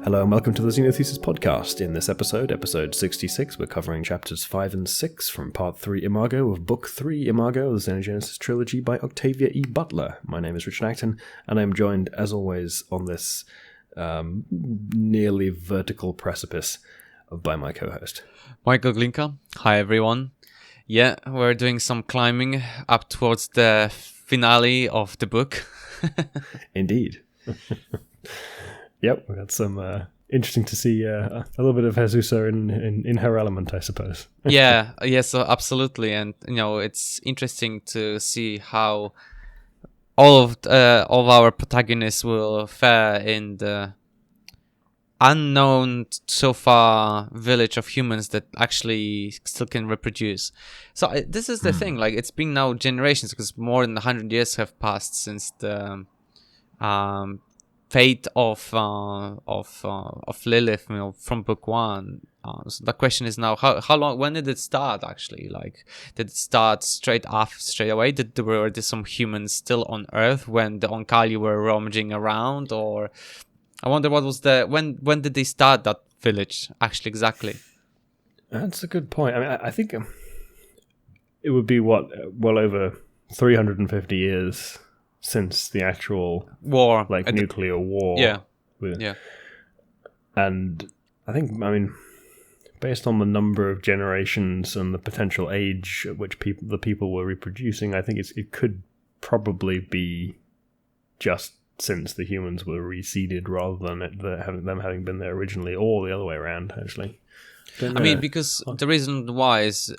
Hello and welcome to the Xenogenesis podcast. In this episode, episode 66, we're covering chapters 5 and 6 from part 3 Imago of book 3 Imago, the Xenogenesis trilogy by Octavia E. Butler. My name is Richard Acton, and I'm joined, as always, on this nearly vertical precipice by my co-host. Michael Glinka. Hi, everyone. Yeah, we're doing some climbing up towards the finale of the book. Indeed. Yep, we got some interesting to see a little bit of Jesusa in her element, I suppose. So absolutely, and it's interesting to see how all of our protagonists will fare in the unknown so far village of humans that actually still can reproduce. So this is the thing. Like, it's been now generations, because more than 100 years have passed since the fate of Lilith, from book 1. So the question is now, how long? When did it start? Actually, like, did it start straight away? Were there some humans still on Earth when the Onkali were rummaging around, or I wonder what was when did they start that village actually exactly? That's a good point. I mean, I think it would be well over 350 years since the actual war, nuclear war. Yeah. And I think, based on the number of generations and the potential age at which the people were reproducing, I think it could probably be just since the humans were reseeded rather than them having been there originally, or the other way around, actually. Because the reason why is,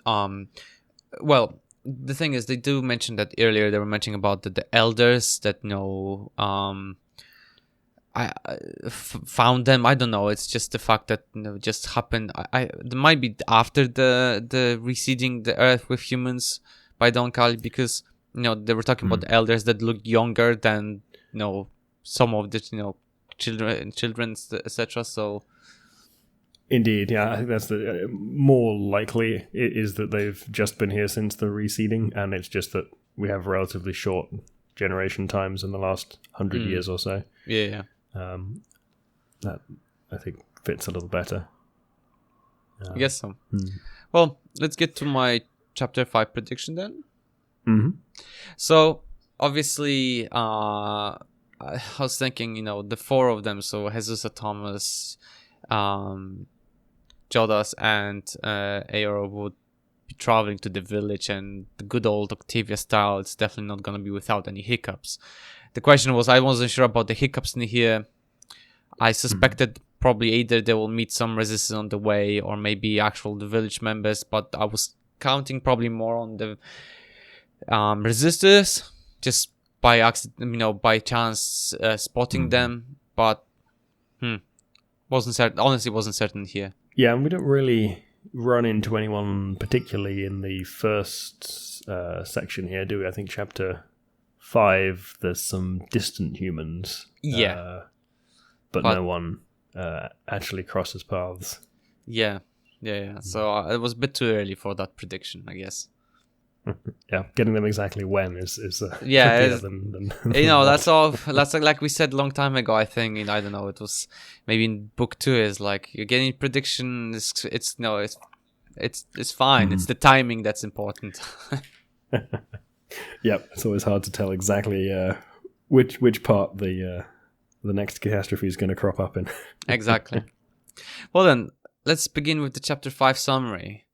the thing is, they do mention that earlier. They were mentioning about the elders that found them. I don't know. It's just the fact that just happened. It might be after the reseeding the earth with humans by the Onkali, because they were talking about the elders that look younger than some of the children, etc. So. Indeed, yeah, I think that's the more likely is that they've just been here since the reseeding, and it's just that we have relatively short generation times in the last 100 years or so. Yeah. That, I think, fits a little better. I guess so. Well, let's get to my chapter 5 prediction then. Mm-hmm. So, obviously, I was thinking, the four of them, so Jesusa, Thomas, Jodas, and Eero would be traveling to the village, and the good old Octavia style, it's definitely not going to be without any hiccups. The question was, I wasn't sure about the hiccups in here. I suspected probably either they will meet some resistance on the way, or maybe the village members, but I was counting probably more on the resistors, just by accident, by chance spotting them, but wasn't certain. Honestly, wasn't certain here. Yeah, and we don't really run into anyone particularly in the first section here, do we? I think chapter 5, there's some distant humans. Yeah. But no one actually crosses paths. Yeah. So it was a bit too early for that prediction, I guess. Yeah, getting them exactly when is than that's all. That's like we said a long time ago. I think I don't know. It was maybe in book 2. Is like you're getting prediction. It's fine. It's the timing that's important. Yep, it's always hard to tell exactly which part the next catastrophe is going to crop up in. Exactly. Well then, let's begin with the chapter 5 summary.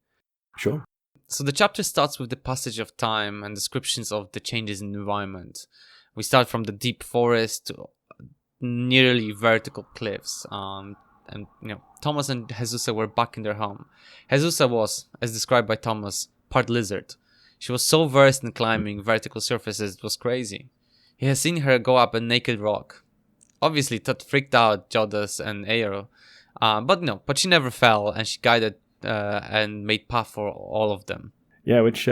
Sure. So the chapter starts with the passage of time and descriptions of the changes in the environment. We start from the deep forest to nearly vertical cliffs. Thomas and Jesusa were back in their home. Jesusa was, as described by Thomas, part lizard. She was so versed in climbing vertical surfaces, it was crazy. He has seen her go up a naked rock. Obviously, that freaked out Jodas and Eero. But she never fell, and she guided and made path for all of them. Yeah, which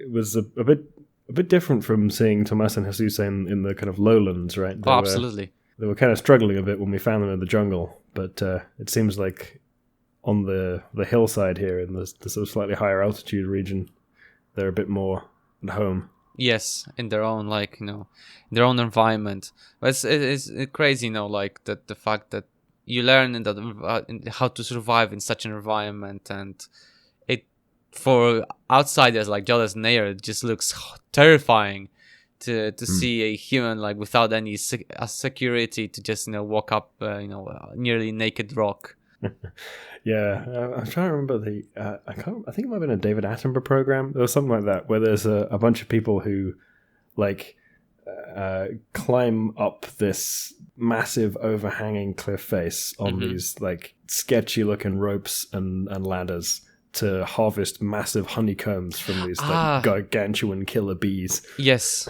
was a bit different from seeing Thomas and Jesusa in the kind of lowlands, right? Absolutely. They were kind of struggling a bit when we found them in the jungle, but it seems like on the hillside here in the sort of slightly higher altitude region, they're a bit more at home. Yes, in their own their own environment. But it's crazy, the fact that you learn in how to survive in such an environment, and it for outsiders like Jodas and Ayer, it just looks terrifying to see a human like without any security to just walk up nearly naked rock. Yeah, I'm trying to remember I think it might have been a David Attenborough program or something like that, where there's a bunch of people who like climb up this massive overhanging cliff face on these like sketchy looking ropes and ladders to harvest massive honeycombs from these like gargantuan killer bees. Yes.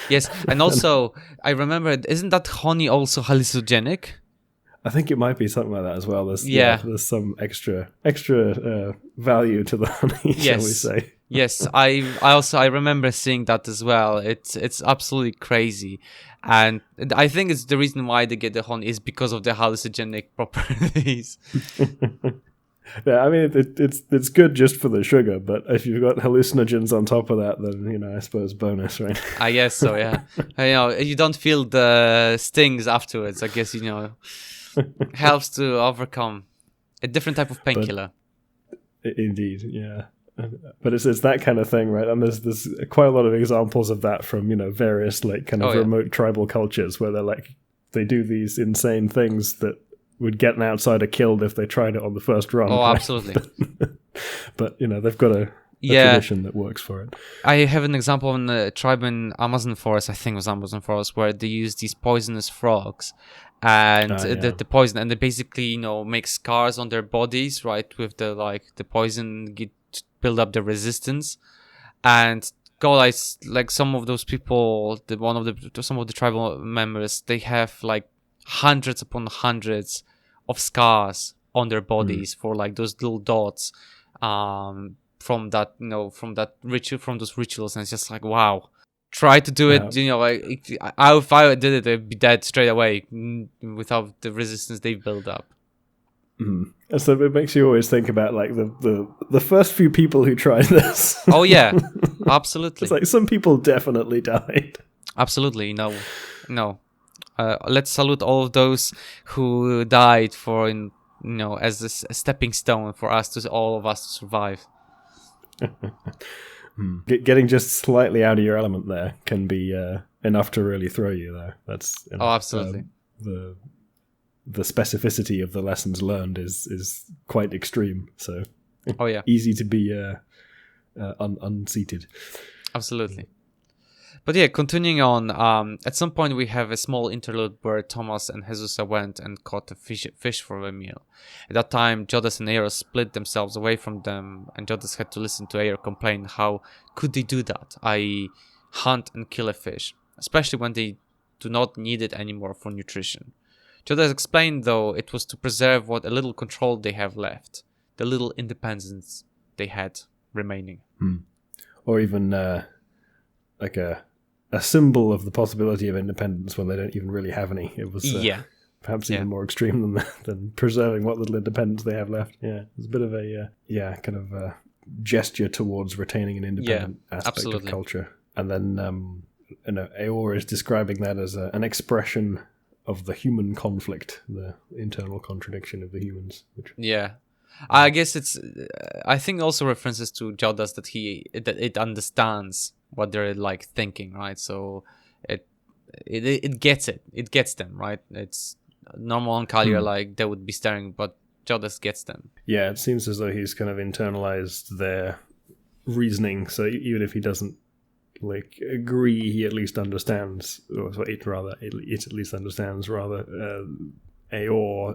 Yes, and also I remember, isn't that honey also hallucinogenic? I think it might be something like that as well. There's there's some extra value to the honey, shall we say? Yes, I remember seeing that as well. It's absolutely crazy, and I think it's the reason why they get the honey is because of the hallucinogenic properties. Yeah, I mean it's good just for the sugar, but if you've got hallucinogens on top of that, then I suppose bonus, right? I guess so. Yeah, you don't feel the stings afterwards. I guess helps to overcome a different type of painkiller. Indeed, yeah. But it's that kind of thing, right? And there's quite a lot of examples of that from various like kind of remote tribal cultures where they do these insane things that would get an outsider killed if they tried it on the first run. Oh, right? absolutely. But they've got a tradition that works for it. I have an example in the tribe in Amazon forest. I think it was Amazon forest, where they use these poisonous frogs. And the poison, and they basically make scars on their bodies, right, with the poison build up the resistance, and like some of those people, some of the tribal members, they have like hundreds upon hundreds of scars on their bodies for like those little dots from that ritual, from those rituals, and it's just like, wow. Try to do it, if I did it, I'd be dead straight away without the resistance they build up. And so it makes you always think about like the first few people who tried this. Oh yeah, absolutely. It's like some people definitely died. Absolutely, no. Let's salute all of those who died for as a stepping stone for all of us to survive. Getting just slightly out of your element there can be enough to really throw you, though. That's absolutely. The specificity of the lessons learned is quite extreme. So easy to be unseated. Absolutely. But yeah, continuing on, at some point we have a small interlude where Thomas and Jesus went and caught a fish for a meal. At that time, Jodas and Ayer split themselves away from them, and Jodas had to listen to Ayer complain how could they do that, i.e. hunt and kill a fish, especially when they do not need it anymore for nutrition. Jodas explained, though, it was to preserve what a little control they have left, the little independence they had remaining. Or even like a symbol of the possibility of independence when they don't even really have any. It was perhaps even more extreme than preserving what little independence they have left. Yeah, it's a bit of a kind of a gesture towards retaining an independent aspect of culture. And then Ayer is describing that as an expression of the human conflict, the internal contradiction of the humans. I guess I think also references to Jodas that it understands what they're like thinking, right? So it gets it. It gets them, right? It's normal on Kalia, like they would be staring, but Jodas gets them. Yeah, it seems as though he's kind of internalized their reasoning. So even if he doesn't like agree, he at least understands, or it at least understands Ayer,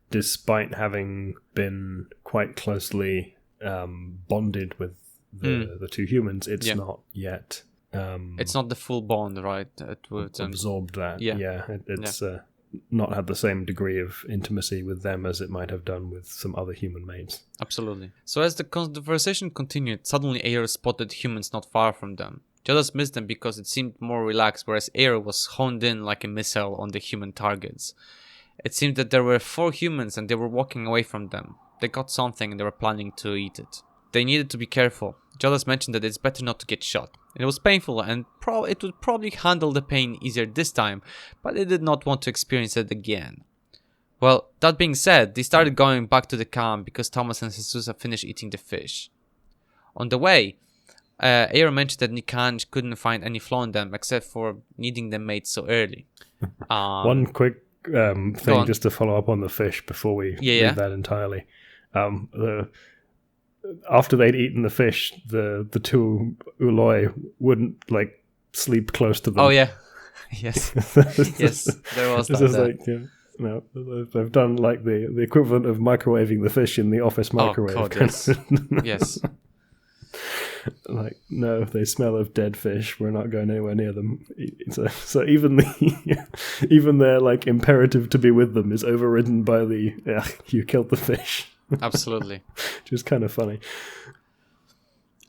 despite having been quite closely bonded with the two humans, it's not yet. It's not the full bond, right? Absorbed that. It's not had the same degree of intimacy with them as it might have done with some other human mates. Absolutely. So as the conversation continued, suddenly Ayer spotted humans not far from them. Jodas missed them because it seemed more relaxed, whereas Ayer was honed in like a missile on the human targets. It seemed that there were 4 humans and they were walking away from them. They got something and they were planning to eat it. They needed to be careful. Jodas mentioned that it's better not to get shot. It was painful and it would probably handle the pain easier this time, but they did not want to experience it again. Well, that being said, they started going back to the camp because Thomas and Jesus had finished eating the fish. On the way, Aero mentioned that Nikanj couldn't find any flaw in them except for needing them made so early. One quick thing just to follow up on the fish before we leave that entirely. After they'd eaten the fish, the two Uloi wouldn't sleep close to them. Oh yeah, yes, yes, there was that. They've done the equivalent of microwaving the fish in the office microwave. Oh, God, yes. Yes. No, they smell of dead fish. We're not going anywhere near them. So even their imperative to be with them is overridden by you killed the fish. Absolutely. Which is kind of funny.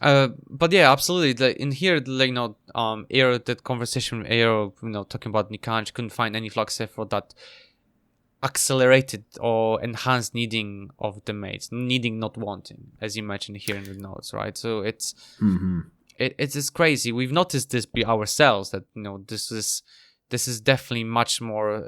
But yeah, absolutely. In here, Aero, that conversation with Aero, talking about Nikanj, couldn't find any flaw except for that accelerated or enhanced needing of the mates, needing, not wanting, as you mentioned here in the notes, right? So it's it's just crazy. We've noticed this by ourselves that this is definitely much more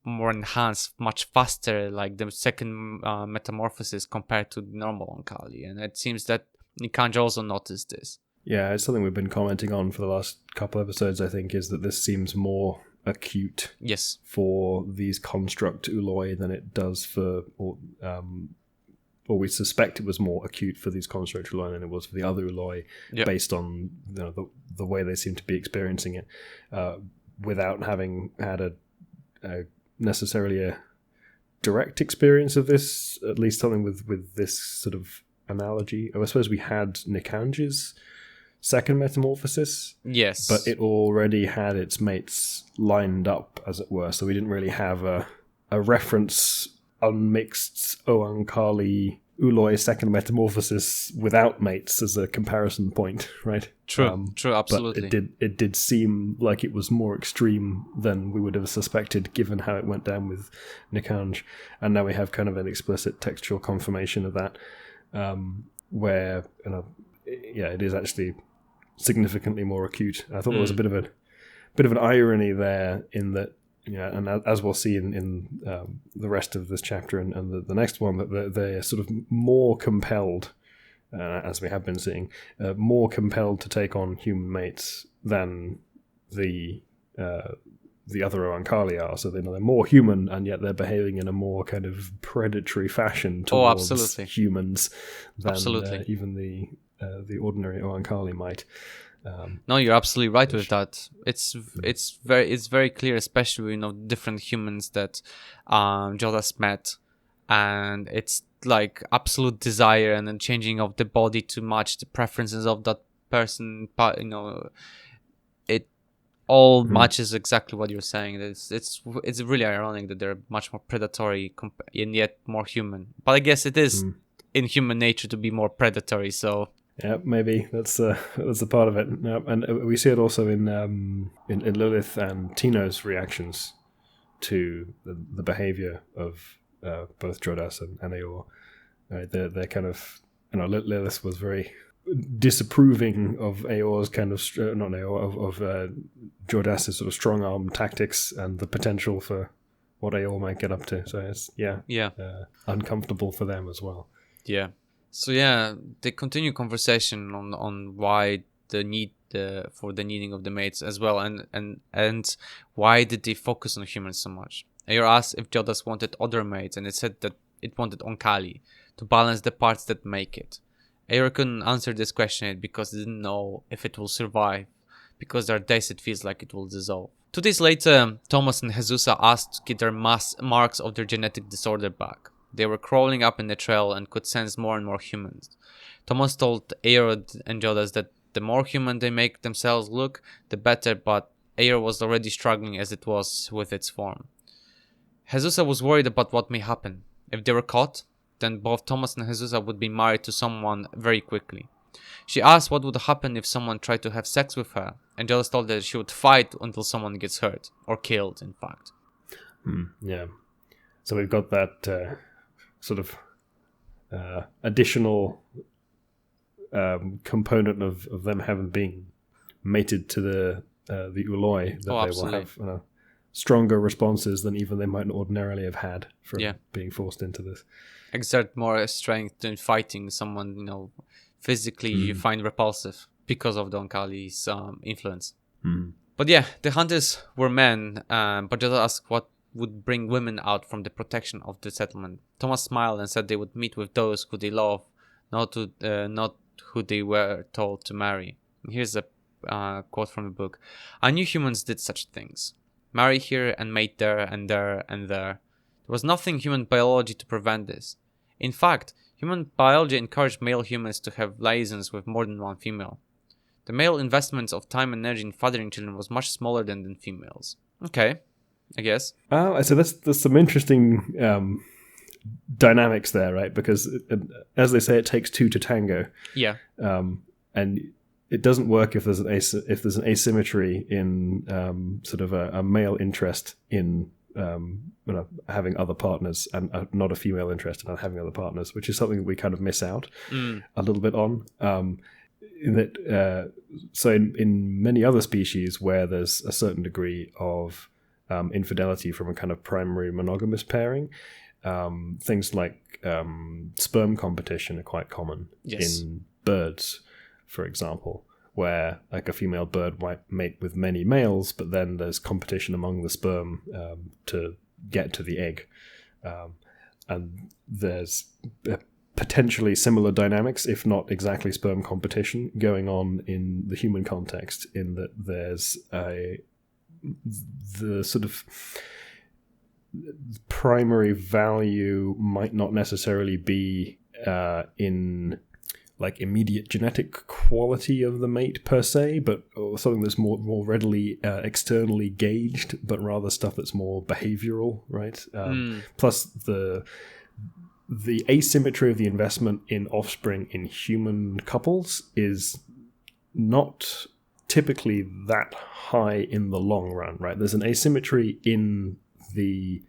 enhanced, much faster, like the second metamorphosis compared to normal Oankali, and it seems that Nikanj also noticed this. Yeah, it's something we've been commenting on for the last couple episodes, I think, is that this seems more acute for these construct Uloi than it does for, or we suspect it was more acute for these construct Uloi than it was for the other Uloi, based on the way they seem to be experiencing it, without having had a necessarily a direct experience of this, at least something with this sort of analogy. I suppose we had Nikanj's second metamorphosis, but it already had its mates lined up, as it were, so we didn't really have a reference unmixed Oankali Uloi second metamorphosis without mates as a comparison point, right? True, absolutely. But it did seem like it was more extreme than we would have suspected, given how it went down with Nikanj, and now we have kind of an explicit textual confirmation of that, where it is actually significantly more acute. I thought there was a bit of an irony there in that, and as we'll see in the rest of this chapter and the next one, that they're sort of more compelled, as we have been seeing, more compelled to take on human mates than the other Oankali are. So they're more human, and yet they're behaving in a more kind of predatory fashion towards humans than even the ordinary Oankali might. No, you're absolutely right with that. It's very clear, especially different humans that Jodas met, and it's like absolute desire and then changing of the body to match the preferences of that person. It all matches exactly what you're saying. It's really ironic that they're much more predatory and yet more human. But I guess it is in human nature to be more predatory. So. Yeah, maybe that's a part of it. Yeah, and we see it also in Lilith and Tino's reactions to the behavior of both Jodas and Eeyore. They're kind of, Lilith was very disapproving of Eeyore's kind of not Eeyore, of Jodas's sort of strong arm tactics and the potential for what Eeyore might get up to. So it's uncomfortable for them as well. Yeah. So they continue conversation on why the need for the needing of the mates as well, and why did they focus on humans so much. Eeyore asked if Jodas wanted other mates, and it said that it wanted Oankali to balance the parts that make it. Eeyore couldn't answer this question because they didn't know if it will survive, because there are days it feels like it will dissolve. 2 days later, Thomas and Jesus asked to get their marks of their genetic disorder back. They were crawling up in the trail and could sense more and more humans. Thomas told Eeyore and Jodas that the more human they make themselves look, the better, but Eeyore was already struggling as it was with its form. Jesus was worried about what may happen. If they were caught, then both Thomas and Jesus would be married to someone very quickly. She asked what would happen if someone tried to have sex with her, and Jodas told her she would fight until someone gets hurt, or killed, in fact. Yeah. So we've got that sort of additional component of them having been mated to the Uloi that they will have stronger responses than even they might ordinarily have had from being forced into this. Exert more strength in fighting someone, physically you find repulsive because of Don Kali's influence. But yeah, the hunters were men, but just asked what would bring women out from the protection of the settlement. Thomas smiled and said they would meet with those who they love, not who they were told to marry. Here's a quote from the book. I knew humans did such things. Marry here and mate there and there and there. There was nothing human biology to prevent this. In fact, human biology encouraged male humans to have liaisons with more than one female. The male investments of time and energy in fathering children was much smaller than females. Okay, I guess. So there's some interesting dynamics there, right? Because as they say, it takes two to tango. Yeah. And it doesn't work if there's an asymmetry in sort of a male interest in having other partners and not a female interest in having other partners, which is something that we kind of miss out a little bit on. In that, so in many other species where there's a certain degree of infidelity from a kind of primary monogamous pairing, things like sperm competition are quite common in birds, for example, where like a female bird might mate with many males, but then there's competition among the sperm to get to the egg. And there's potentially similar dynamics, if not exactly sperm competition, going on in the human context, in that there's the sort of primary value might not necessarily be in like immediate genetic quality of the mate per se, but something that's more readily externally gauged, but rather stuff that's more behavioral, right? Plus the asymmetry of the investment in offspring in human couples is not typically that high in the long run, right? There's an asymmetry in the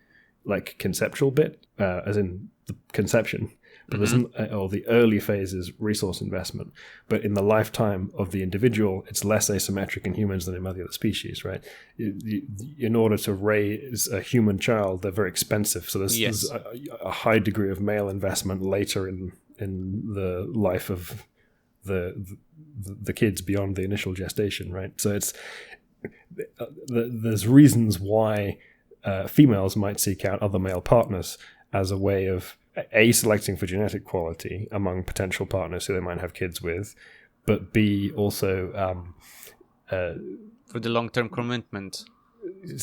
like conceptual bit, as in the conception, but there's or the early phases resource investment. But in the lifetime of the individual, it's less asymmetric in humans than in many other species, right? In order to raise a human child, they're very expensive. So there's a high degree of male investment later in the life of the kids beyond the initial gestation, right? So there's reasons why females might seek out other male partners as a way of A, selecting for genetic quality among potential partners who they might have kids with, but B, also for the long-term commitment.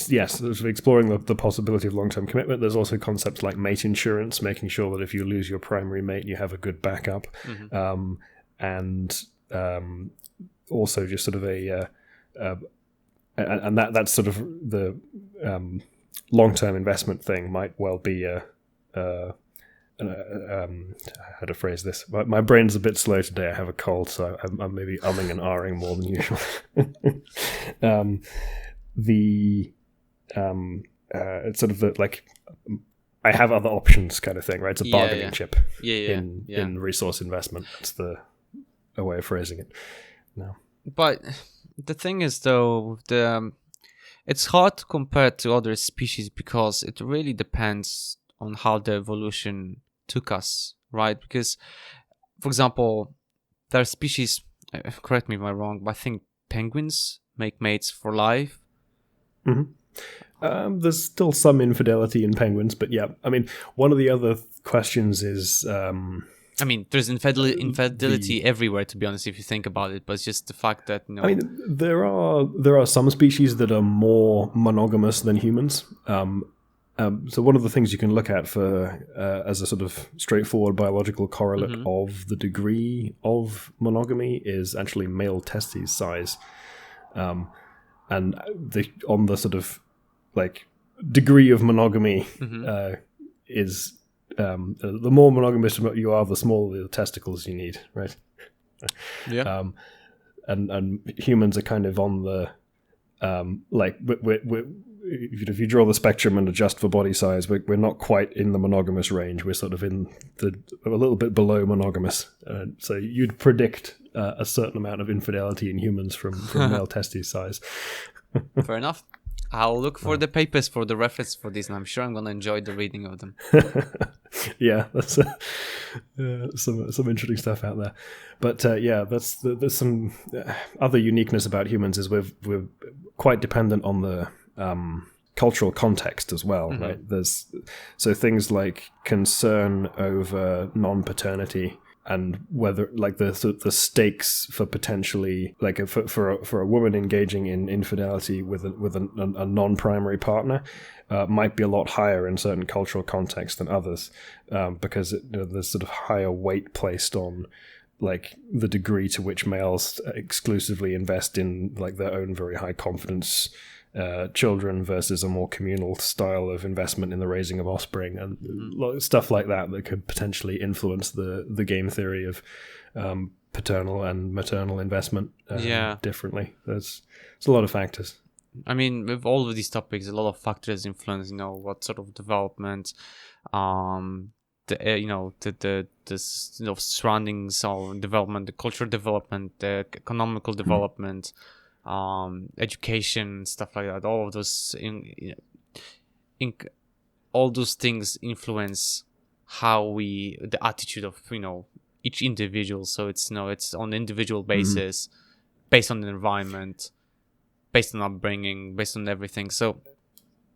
Yes, sort of exploring the possibility of long-term commitment. There's also concepts like mate insurance, making sure that if you lose your primary mate, you have a good backup. And also just sort of that's sort of the long-term investment thing might well be how to phrase this. My brain's a bit slow today. I have a cold, so I'm maybe umming and ahhing more than usual. It's sort of the like I have other options kind of thing, right? It's a bargaining chip in resource investment. That's a way of phrasing it. No, but the thing is, though, it's hard to compare to other species because it really depends on how the evolution took us, right? Because, for example, there are species, correct me if I'm wrong, but I think penguins make mates for life. There's still some infidelity in penguins, but yeah, I mean, one of the other questions is... I mean, there's infidelity everywhere, to be honest, if you think about it, but it's just the fact that... I mean, there are some species that are more monogamous than humans. So one of the things you can look at for as a sort of straightforward biological correlate of the degree of monogamy is actually male testes size. And on the sort of like degree of monogamy is the more monogamous you are, the smaller the testicles you need, right? Yeah. And humans are kind of on the like we're if you draw the spectrum and adjust for body size, we're not quite in the monogamous range. We're sort of a little bit below monogamous. So you'd predict a certain amount of infidelity in humans from male testes size. Fair enough. I'll look for the papers for the reference for this, and I'm sure I'm going to enjoy the reading of them. Yeah, that's some interesting stuff out there. But there's some other uniqueness about humans is we're quite dependent on the cultural context as well, right? There's things like concern over non-paternity and whether like the stakes for potentially like for a woman engaging in infidelity with a non-primary partner might be a lot higher in certain cultural contexts than others, because there's sort of higher weight placed on like the degree to which males exclusively invest in like their own very high confidence children versus a more communal style of investment in the raising of offspring and stuff like that could potentially influence the game theory of paternal and maternal investment differently. There's a lot of factors. I mean, with all of these topics, a lot of factors influence, what sort of development, the surroundings of development, the cultural development, the economical development, education, stuff like that. All of those, all those things influence the attitude of each individual. So it's it's on an individual basis, based on the environment, based on upbringing, based on everything. So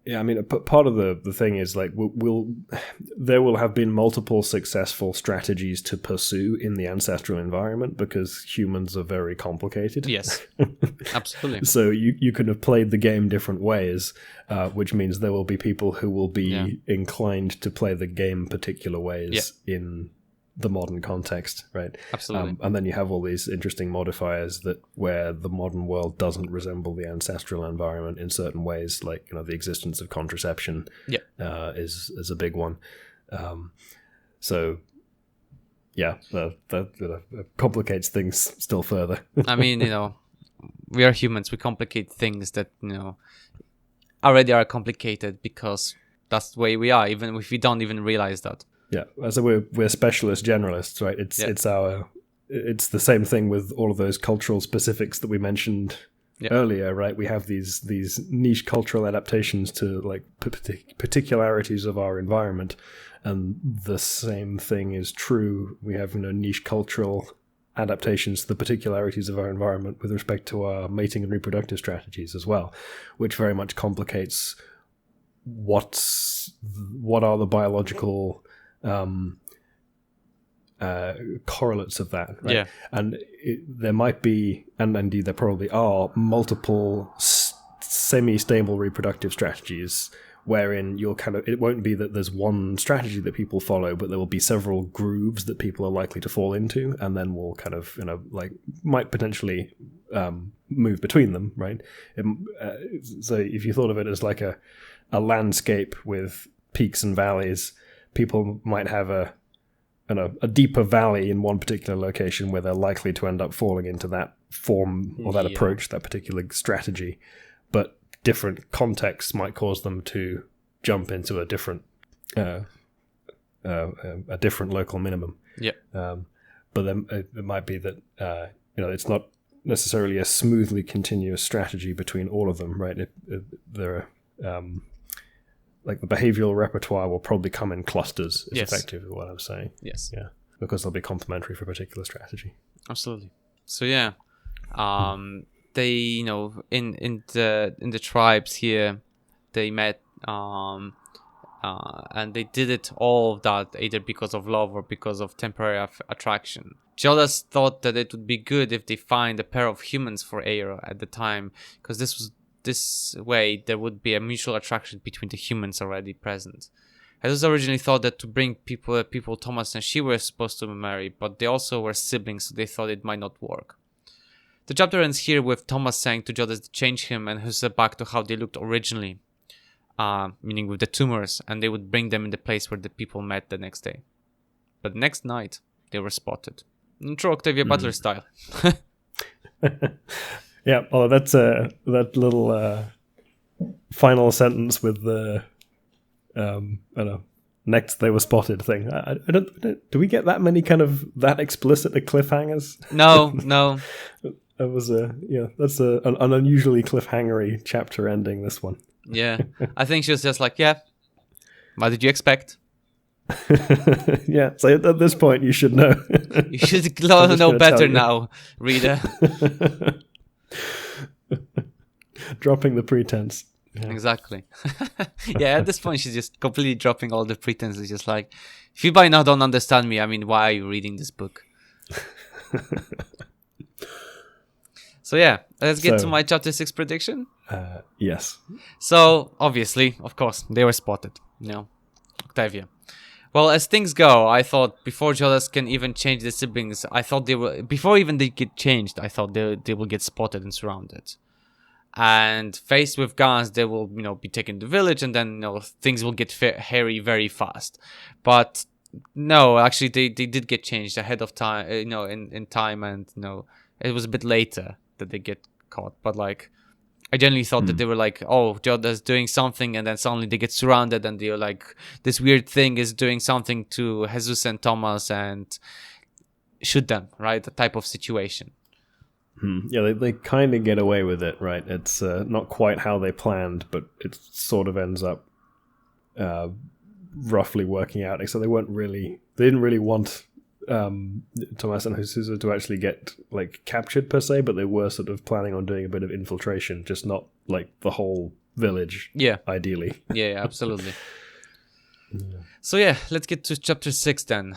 yeah, I mean, part of the thing is like there will have been multiple successful strategies to pursue in the ancestral environment because humans are very complicated. Yes, absolutely. So you could have played the game different ways, which means there will be people who will be inclined to play the game particular ways in the modern context, right? Absolutely. And then you have all these interesting modifiers where the modern world doesn't resemble the ancestral environment in certain ways, like the existence of contraception is a big one. So yeah, that complicates things still further. I mean, we are humans. We complicate things that already are complicated because that's the way we are, even if we don't even realize that. Yeah, so we're specialist generalists, right? It's the same thing with all of those cultural specifics that we mentioned earlier, right? We have these niche cultural adaptations to like particularities of our environment, and the same thing is true. We have niche cultural adaptations to the particularities of our environment with respect to our mating and reproductive strategies as well, which very much complicates what are the biological correlates of that, right? And there might be, and indeed there probably are, multiple semi-stable reproductive strategies wherein it won't be that there's one strategy that people follow, but there will be several grooves that people are likely to fall into, and then we'll kind of might potentially move between them, right? So if you thought of it as like a landscape with peaks and valleys, people might have a deeper valley in one particular location where they're likely to end up falling into that form or that approach, that particular strategy. But different contexts might cause them to jump into a different local minimum. Yeah. But then it might be that it's not necessarily a smoothly continuous strategy between all of them, right? There are like the behavioral repertoire will probably come in clusters, is effectively what I'm saying. Yes. Yeah. Because they'll be complementary for a particular strategy. Absolutely. So yeah. They, in the tribes here, they met and they did it all of that either because of love or because of temporary attraction. Jodas thought that it would be good if they find a pair of humans for Eira at the time, because this way there would be a mutual attraction between the humans already present. It was originally thought that to bring people Thomas and she were supposed to marry, but they also were siblings, so they thought it might not work. The chapter ends here with Thomas saying to Jodas to change him and Husa back to how they looked originally, meaning with the tumors, and they would bring them in the place where the people met the next day. But the next night, they were spotted. In true Octavia Butler style. Yeah, that's that little final sentence with the next they were spotted thing. I don't. Do we get that many kind of that explicit cliffhangers? No. That was that's an unusually cliffhangery chapter ending. This one. Yeah. I think she was just like, yeah, what did you expect? Yeah, so at this point you should know. You should know better now, reader. Dropping the pretense. Yeah. Exactly. Yeah, at this point she's just completely dropping all the pretenses. Just like, if you by now don't understand me, I mean, why are you reading this book? So yeah, let's get to my chapter 6 prediction. Yes. So obviously, of course, they were spotted. Octavia. Well, as things go, I thought before Jodas can even change the siblings, I thought they will, before even they get changed, I thought they will get spotted and surrounded. And faced with guns, they will, be taken to the village, and then, things will get hairy very fast. But no, actually, they did get changed ahead of time, in time, and, it was a bit later that they get caught. But, like, I generally thought that they were like, oh, Joda's doing something, and then suddenly they get surrounded, and they're like, this weird thing is doing something to Jesus and Thomas and shoot them, right? The type of situation. Yeah, they kind of get away with it, right? It's not quite how they planned, but it sort of ends up roughly working out. So they didn't really want Thomas and Jesus to actually get like captured per se, but they were sort of planning on doing a bit of infiltration, just not like the whole village. Yeah, ideally. Yeah, absolutely. So yeah, let's get to chapter 6 then.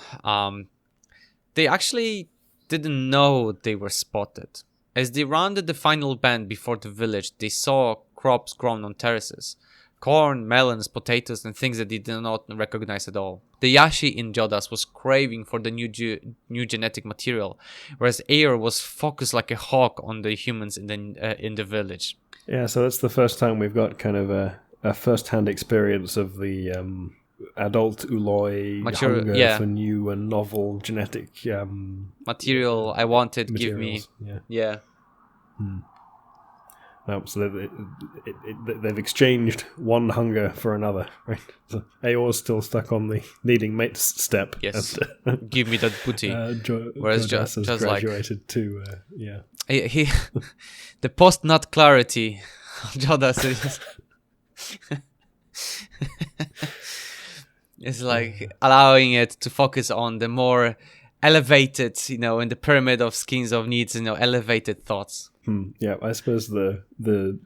They actually didn't know they were spotted. As they rounded the final bend before the village, they saw crops grown on terraces. Corn, melons, potatoes, and things that they did not recognize at all. The Yashi in Jodas was craving for the new genetic material, whereas Ayer was focused like a hawk on the humans in the village. Yeah, so that's the first time we've got kind of a first-hand experience of the adult Uloi hunger for new and novel genetic material. I wanted, materials. Give me. Yeah. So they've exchanged one hunger for another, right? So Aor's still stuck on the needing mates step. Yes. And, give me that booty. Whereas Jodas has graduated to he the post-nut clarity of Jodas is it's like allowing it to focus on the more elevated, in the pyramid of schemes of needs, elevated thoughts. Yeah, I suppose the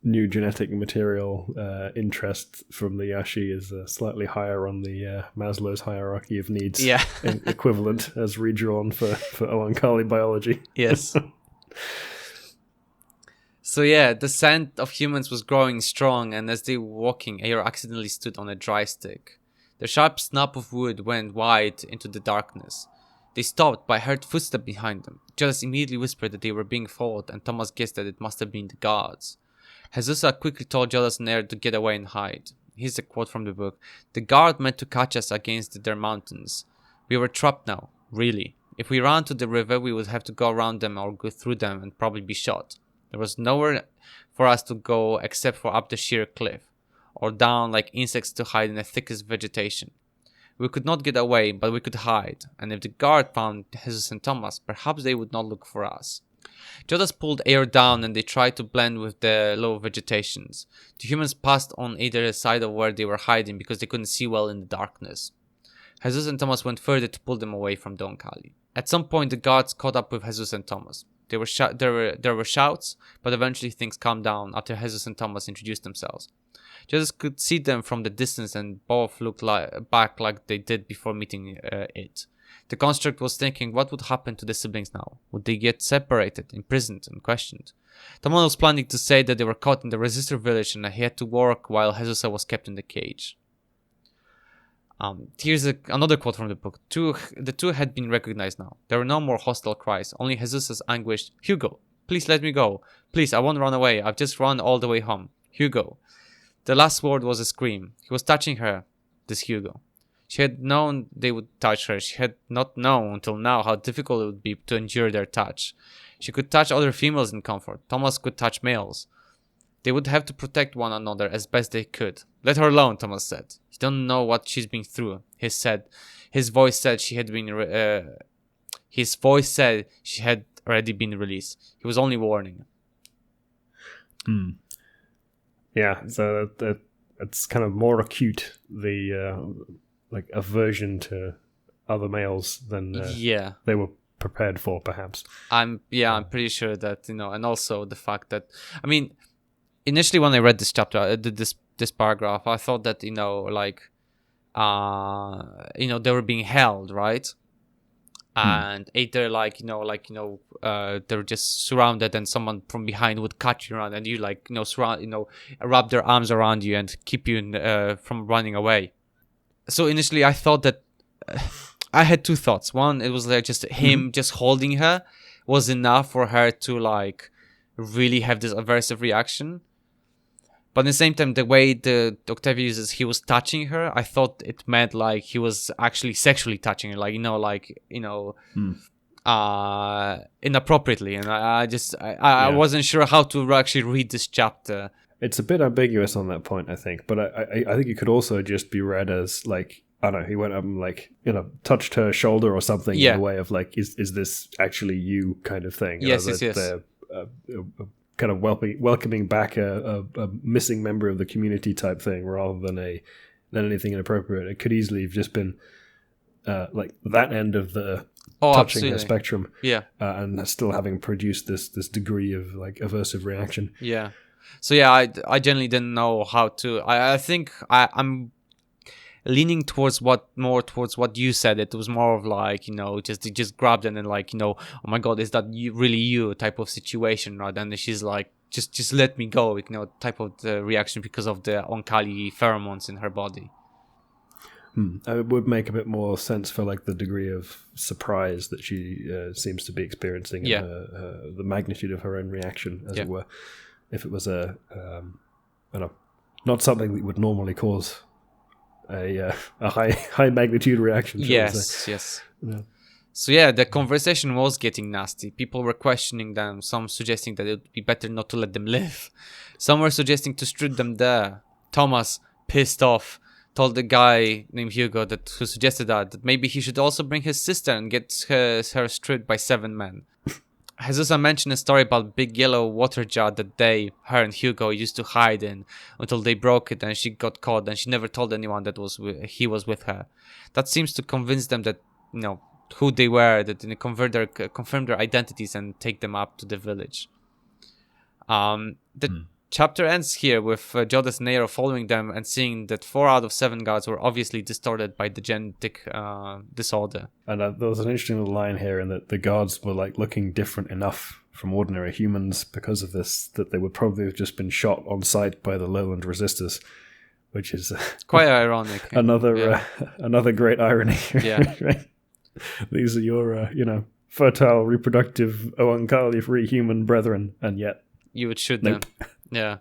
new genetic material interest from the Yashi is slightly higher on the Maslow's hierarchy of needs. Yeah. Equivalent as redrawn for Oankali biology. Yes. So yeah, the scent of humans was growing strong, and as they were walking, Ayer accidentally stood on a dry stick. The sharp snap of wood went wide into the darkness. They stopped, but I heard footsteps behind them. Jodas immediately whispered that they were being followed, and Thomas guessed that it must have been the guards. Jesus quickly told Jodas and Ayer to get away and hide. Here's a quote from the book. The guard meant to catch us against their mountains. We were trapped now, really. If we ran to the river, we would have to go around them or go through them and probably be shot. There was nowhere for us to go except for up the sheer cliff, or down like insects to hide in the thickest vegetation. We could not get away, but we could hide, and if the guard found Jesus and Thomas, perhaps they would not look for us. Jodas pulled Ayer down, and they tried to blend with the low vegetations. The humans passed on either side of where they were hiding because they couldn't see well in the darkness. Jesus and Thomas went further to pull them away from Don Kali. At some point, the guards caught up with Jesus and Thomas. There were shouts, but eventually things calmed down after Jesus and Thomas introduced themselves. Jesus could see them from the distance, and both looked back like they did before meeting it. The construct was thinking, what would happen to the siblings now? Would they get separated, imprisoned, and questioned? Thomas was planning to say that they were caught in the resistor village and he had to work while Jesus was kept in the cage. Here's another quote from the book. The two had been recognized now. There were no more hostile cries, only Jesus' anguished, Hugo, please let me go. Please, I won't run away. I've just run all the way home. Hugo. The last word was a scream. He was touching her, this Hugo. She had known they would touch her. She had not known until now how difficult it would be to endure their touch. She could touch other females in comfort. Thomas could touch males. They would have to protect one another as best they could. Let her alone, Thomas said. You don't know what she's been through. His voice said she had already been released. He was only warning. Yeah, so it's kind of more acute, the like aversion to other males than they were prepared for, perhaps. I'm pretty sure that, and also the fact that, I mean, initially when I read this chapter, this paragraph, I thought that, they were being held, right? And either they're just surrounded, and someone from behind would catch you around, and you wrap their arms around you and keep you from running away. So initially I thought that I had two thoughts. One, it was like just him just holding her was enough for her to like really have this aversive reaction. But at the same time, the way the Octavia uses, he was touching her, I thought it meant like he was actually sexually touching her, inappropriately. And I wasn't sure how to actually read this chapter. It's a bit ambiguous on that point, I think. But I think it could also just be read as like, I don't know, he went up and like, touched her shoulder or something in a way of like, is this actually you kind of thing? Yes. Kind of welcoming back a missing member of the community type thing, rather than anything inappropriate. It could easily have just been like that end of the touching the spectrum, and still having produced this degree of like aversive reaction. Yeah. So I generally didn't know how to. I think I'm leaning towards what you said. It was more of like, just grabbed and then like, oh my god, is that really you type of situation, rather than she's like, just let me go, type of the reaction because of the oncali pheromones in her body. It would make a bit more sense for like the degree of surprise that she seems to be experiencing, and the magnitude of her own reaction, as it were. If it was not something that would normally cause a high magnitude reaction. Yes. Yeah. So the conversation was getting nasty. People were questioning them, some suggesting that it would be better not to let them live. Some were suggesting to strip them there. Thomas, pissed off, told the guy named Hugo who suggested that maybe he should also bring his sister and get her stripped by 7 men. Jesus mentioned a story about big yellow water jar that her and Hugo used to hide in until they broke it and she got caught, and she never told anyone that he was with her. That seems to convince them that, who they were, that they confirm their identities and take them up to the village. The chapter ends here with Jodas and Nero following them and seeing that 4 out of 7 gods were obviously distorted by the genetic disorder. And there was an interesting little line here in that the gods were like looking different enough from ordinary humans because of this, that they would probably have just been shot on sight by the lowland resistors, which is quite ironic. Another great irony. Right? These are your fertile, reproductive, Oankali-free human brethren, and yet you would shoot them. Yeah.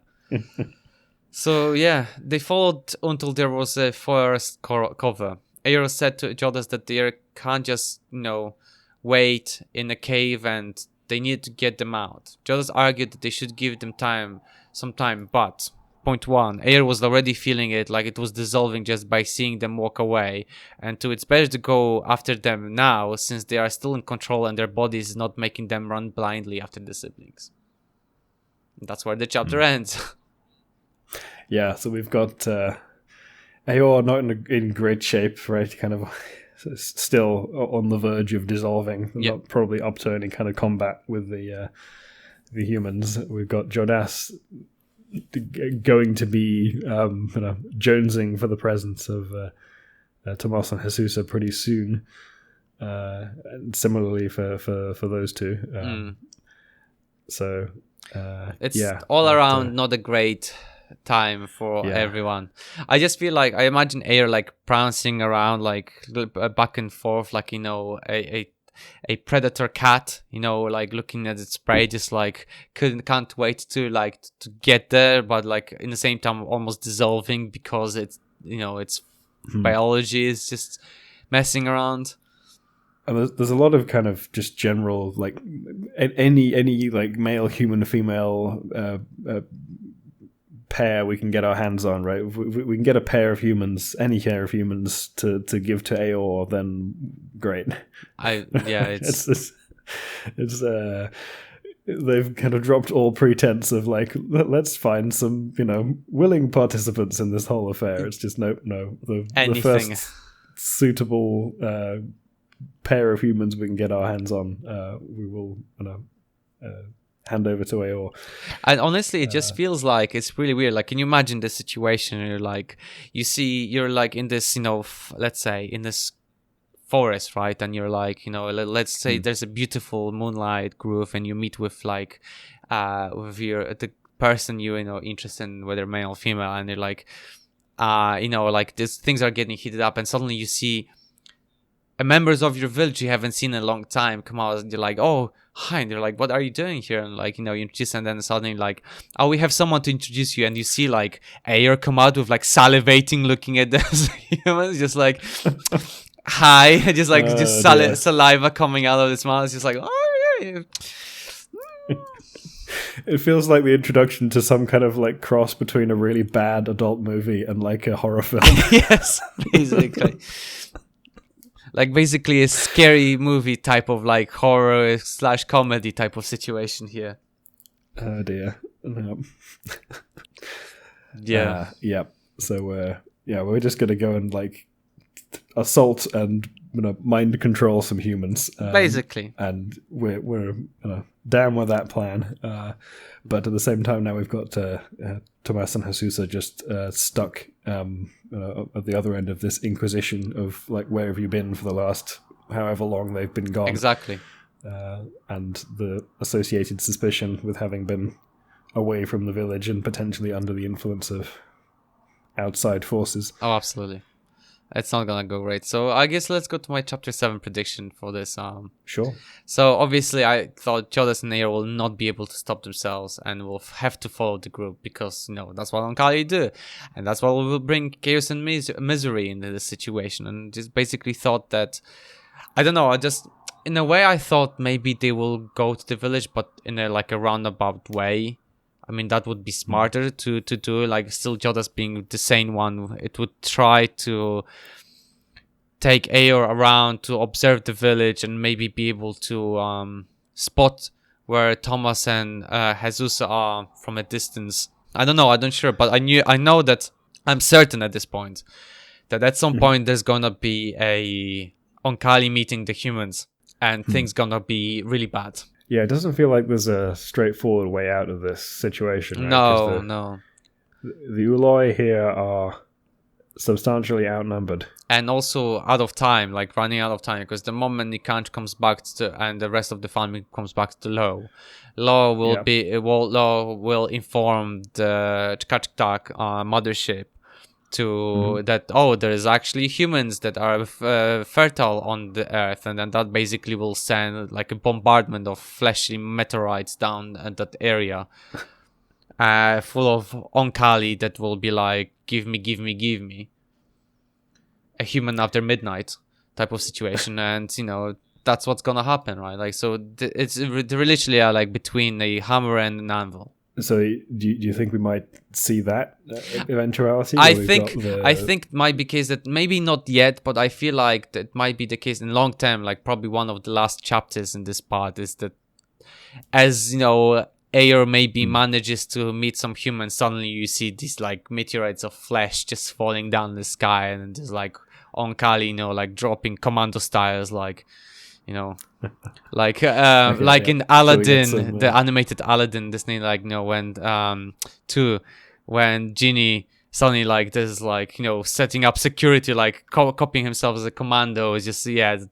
So they followed until there was a forest cover. Eero said to Jodas that they can't just wait in a cave, and they need to get them out. Jodas argued that they should give them some time, but point 1, Eero was already feeling it, like it was dissolving just by seeing them walk away, and it's better to go after them now, since they are still in control and their body is not making them run blindly after the siblings. That's where the chapter ends. Yeah, so we've got Eeyore not in great shape, right? Kind of still on the verge of dissolving, not probably upturning kind of combat with the humans. We've got Jodas going to be jonesing for the presence of Tomas and Jesusa pretty soon. And similarly for those two. So it's all around not a great time for everyone. I just feel like I imagine Air like prancing around like back and forth, like a predator cat, like looking at its prey, just like can't wait to get there, but like in the same time almost dissolving because it's its biology is just messing around. And there's a lot of kind of just general like any like male human female pair we can get our hands on, right? If we can get a pair of humans, any pair of humans to give to Eeyore, then great. It's they've kind of dropped all pretense of like, let's find some, willing participants in this whole affair. It's just no. The first suitable pair of humans we can get our hands on, we will, hand over to Aor. And honestly, it just feels like it's really weird. Like, can you imagine this situation? You're like in this, let's say in this forest, right? And you're like, let's say there's a beautiful moonlight groove, and you meet with like, with the person interested in, whether male or female, and they're like, like these things are getting heated up, and suddenly you see members of your village you haven't seen in a long time come out, and you're like, oh, hi, and they're like, what are you doing here? And like, you introduce, and then suddenly like, oh, we have someone to introduce you, and you see like Aor come out with like salivating, looking at this humans, just like, hi, just like saliva coming out of his mouth. It's just like, oh yeah. It feels like the introduction to some kind of like cross between a really bad adult movie and like a horror film. Yes, basically. Like basically a scary movie type of like horror / comedy type of situation here. Oh dear. No. Yeah. Yeah. So we're just gonna go and like assault and mind control some humans. Basically. And we're down with that plan. But at the same time now we've got Tomas and Hasusa just stuck at the other end of this inquisition of like, where have you been for the last however long they've been gone? Exactly. And the associated suspicion with having been away from the village and potentially under the influence of outside forces. Oh, absolutely. It's not gonna go great. So I guess let's go to my chapter 7 prediction for this. Sure. So obviously I thought Jodas and Aor will not be able to stop themselves and will have to follow the group, because that's what Oankali do, and that's what will bring chaos and misery into the situation. And just basically thought that, I don't know, in a way I thought maybe they will go to the village, but in a roundabout way. I mean, that would be smarter to do, like, still Jodas being the sane one. It would try to take Aor around to observe the village and maybe be able to spot where Thomas and Jesus are from a distance. I don't know, I'm not sure, but I know that I'm certain at this point that at some point there's gonna be a Oankali meeting the humans, and things gonna be really bad. Yeah, it doesn't feel like there's a straightforward way out of this situation. Right? No. The Uloi here are substantially outnumbered. And also out of time, like running out of time, because the moment Nikanj comes back and the rest of the family comes back to Lo will inform the Chkachtak mothership that there is actually humans that are fertile on the earth, and then that basically will send like a bombardment of fleshy meteorites down at that area, full of Oankali that will be like, give me a human after midnight type of situation. And that's what's gonna happen, right? Like, so they're literally like between a hammer and an anvil. So do you think we might see that eventuality? I think it might be the case that maybe not yet, but I feel like that might be the case in long term. Like, probably one of the last chapters in this part is that, as Aor maybe manages to meet some humans, suddenly you see these like meteorites of flesh just falling down the sky, and there's like Oankali, like dropping commando styles, like. Like in Aladdin, the animated Aladdin Disney, like when Genie suddenly like this, like setting up security, like copying himself as a commando, is just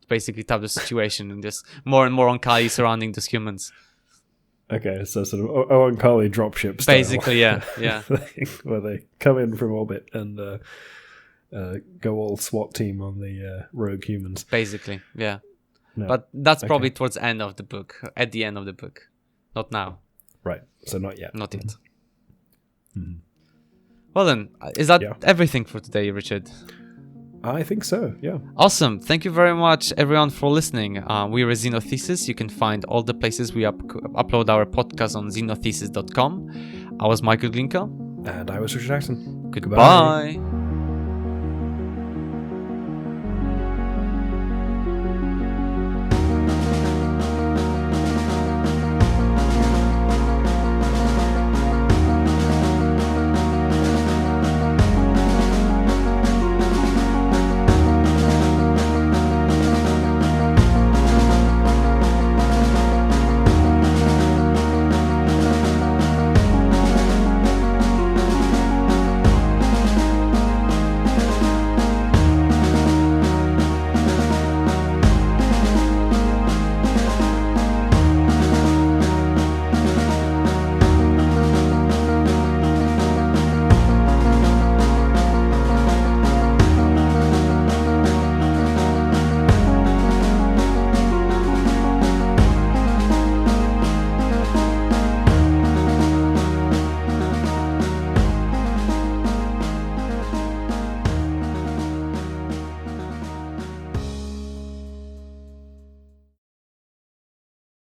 basically type of situation, and just more and more Oankali surrounding these humans. Okay, so sort of Oankali dropship style. Basically, yeah. Where they come in from orbit and go all SWAT team on the rogue humans. Basically, yeah. No. But that's probably towards the end of the book. At the end of the book. Not now. Right. So not yet. Not yet. Well then, is that everything for today, Richard? I think so, yeah. Awesome. Thank you very much, everyone, for listening. We are Xenothesis. You can find all the places we upload our podcast on xenothesis.com. I was Michael Glinka. And I was Richard Jackson. Goodbye.